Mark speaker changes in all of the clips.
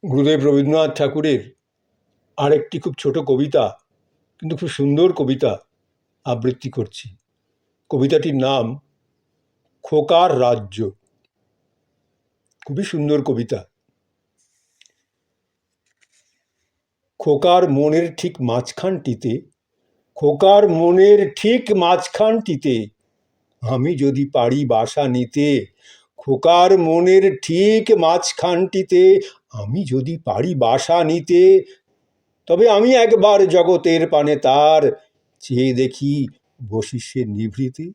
Speaker 1: গুরুদেব রবীন্দ্রনাথ ঠাকুরের আরেকটি খুব ছোট কবিতা, কিন্তু খুব সুন্দর কবিতা আবৃত্তি করছি। কবিতাটির নাম খোকার রাজ্য। খুবই সুন্দর কবিতা। খোকার মনের ঠিক মাঝখানটিতে, খোকার মনের ঠিক মাঝখানটিতে আমি যদি পারি বাসা নিতে, খোকার মনের ঠিক মাঝখানটিতে আমি যদি পারি বাসা নিতে, তবে আমি একবার জগতের পানে তার চেয়ে দেখি বসি সে নিভৃতে।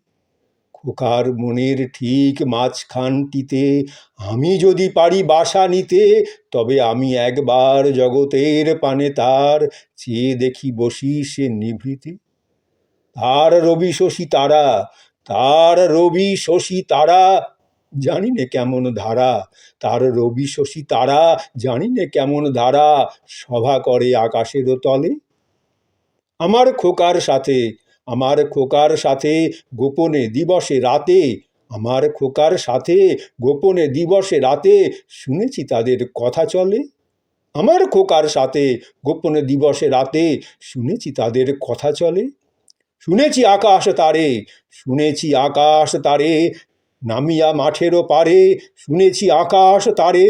Speaker 1: খোকার মনের ঠিক মাঝখানটিতে আমি যদি পারি বাসা নিতে, তবে আমি একবার জগতের পানে তার চেয়ে দেখি বসি সে নিভৃতে। তার রবি শশী তারা, তার রবি শশী তারা, জানি নে কেমন ধারা, তার রবি শশী তারা জানি নে কেমন ধারা সভা করে আকাশের তলে। আমার খোকার সাথে, আমার খোকার সাথে গোপনে দিবসে রাতে, আমার খোকার সাথে গোপনে দিবসে রাতে শুনেছি তাদের কথা চলে। আমার খোকার সাথে গোপনে দিবসে রাতে শুনেছি তাদের কথা চলে। শুনেছি আকাশ তারে, শুনেছি আকাশ তারে নামিয়া মাঠেরও পারে, শুনেছি আকাশ তারে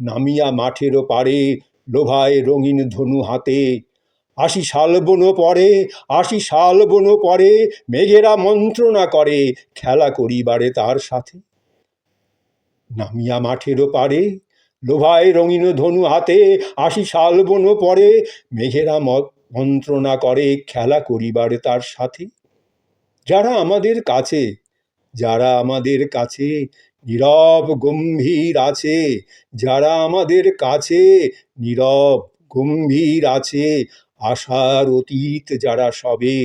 Speaker 1: নামিয়া মাঠেরও পারে লোভায় রঙিন ধনু হাতে। ৮০ শালবন পরে, ৮০ শালবন পরে মেঘেরা মন্ত্রণা করে খেলা করিবারে তার সাথে। নামিয়া মাঠেরও পারে লোভায় রঙিন ধনু হাতে, ৮০ শালবন পরে মেঘেরা মন্ত্রণা করে খেলা করিবারে তার সাথে। যারা আমাদের কাছে, যারা আমাদের কাছে নীরব গম্ভীর আছে, যারা আমাদের কাছে নীরব গম্ভীর আছে, আশার অতীত যারা সবে,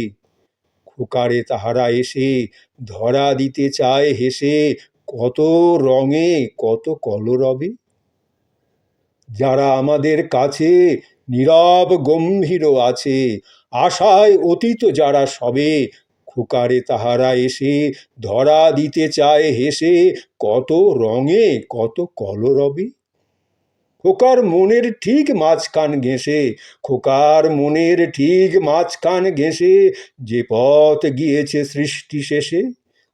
Speaker 1: খোকারে তাহারা এসে ধরা দিতে চায় হেসে কত রঙে কত কলরবে। যারা আমাদের কাছে নীরব গম্ভীর আছে, আশায় অতীত যারা সবে, খোকারে তাহারা এসে ধরা দিতে চায় হেসে কত রঙে কত কলরবে। খোকার মনের ঠিক মাঝখান ঘেঁষে, খোকার মনের ঠিক মাঝখান ঘেঁষে যে পথ গিয়েছে সৃষ্টি শেষে,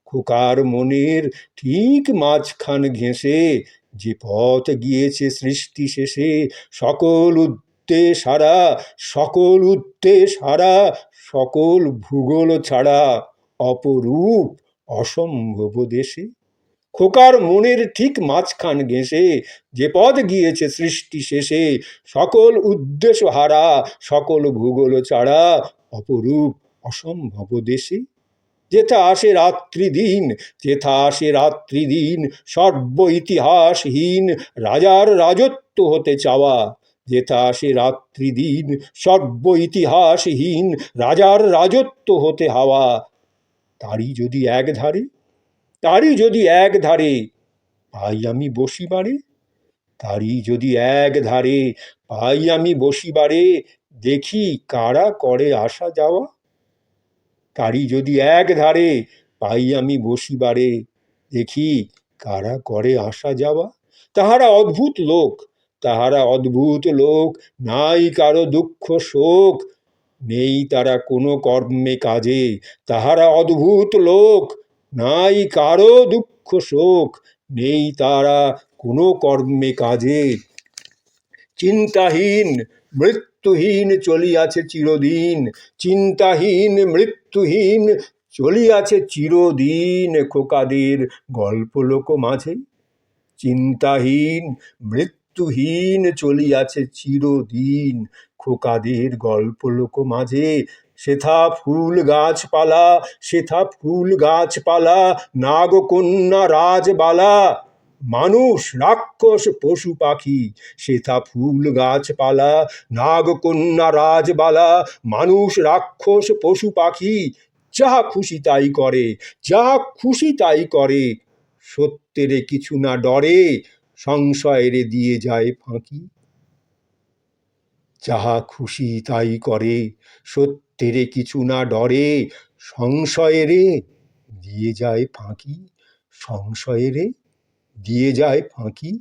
Speaker 1: খোকার মনের ঠিক মাঝখান ঘেঁষে যে পথ গিয়েছে সৃষ্টি শেষে, সকল উদ্দেশ হারা, সকল উদ্দেশ হারা, সকল ভূগোল ছাড়া অপরূপ অসম্ভব দেশে। খোকার মনের ঠিক মাঝখান ঘেঁষে যে পথ গিয়েছে সৃষ্টি শেষে, সকল উদ্দেশ্য হারা, সকল ভূগোল ছাড়া অপরূপ অসম্ভব দেশে। যেথা আসে রাত্রি দিন, যেথা আসে রাত্রি দিন সর্ব ইতিহাসহীন রাজার রাজত্ব হতে চাওয়া, যেথা আসে রাত্রি দিন সর্ব ইতিহাসহীন রাজার রাজত্ব হতে হাওয়া, তারই যদি এক ধারে, তারই যদি এক ধারে পাই আমি বসিবারে, তারই যদি এক ধারে পাই আমি বসিবারে, দেখি কারা করে আসা যাওয়া। তারই যদি এক ধারে পাই আমি বসিবারে, দেখি কারা করে আসা যাওয়া। তাহারা অদ্ভুত লোক, তাহারা অদ্ভুত লোক, নাই কারো দুঃখ শোক, নেই তারা কোনো কর্মে কাজে। তাহারা অদ্ভুত লোক, নাই কারো দুঃখ শোক, নেই তারা কোনো কর্মে কাজে। চিন্তাহীন মৃত্যুহীন চলিয়াছে চিরদিন, চিন্তাহীন মৃত্যুহীন চলিয়াছে চিরদিন খোকাদের গল্প লোক মাঝে। চিন্তাহীন মৃত্যুহীন চলিয়াছে চিরদিন খোকাদের গল্প লোক মাঝে। সেথা ফুল গাছপালা, সেথা ফুল গাছপালা, নাগকন্যা রাজবালা, মানুষ রাক্ষস পশু পাখি, সেথা ফুল গাছপালা, নাগকন্যা রাজবালা, মানুষ রাক্ষস পশু পাখি, যাহা খুশি তাই করে, যাহা খুশি তাই করে, সত্যেরে কিছু না ডরে, সংশয়েরে দিয়ে যায় ফাঁকি। যাহা খুশি তাই করে, সত্যেরে কিছু না ডরে, সংশয়েরে দিয়ে যায় ফাঁকি, সংশয়েরে দিয়ে যায় ফাঁকি।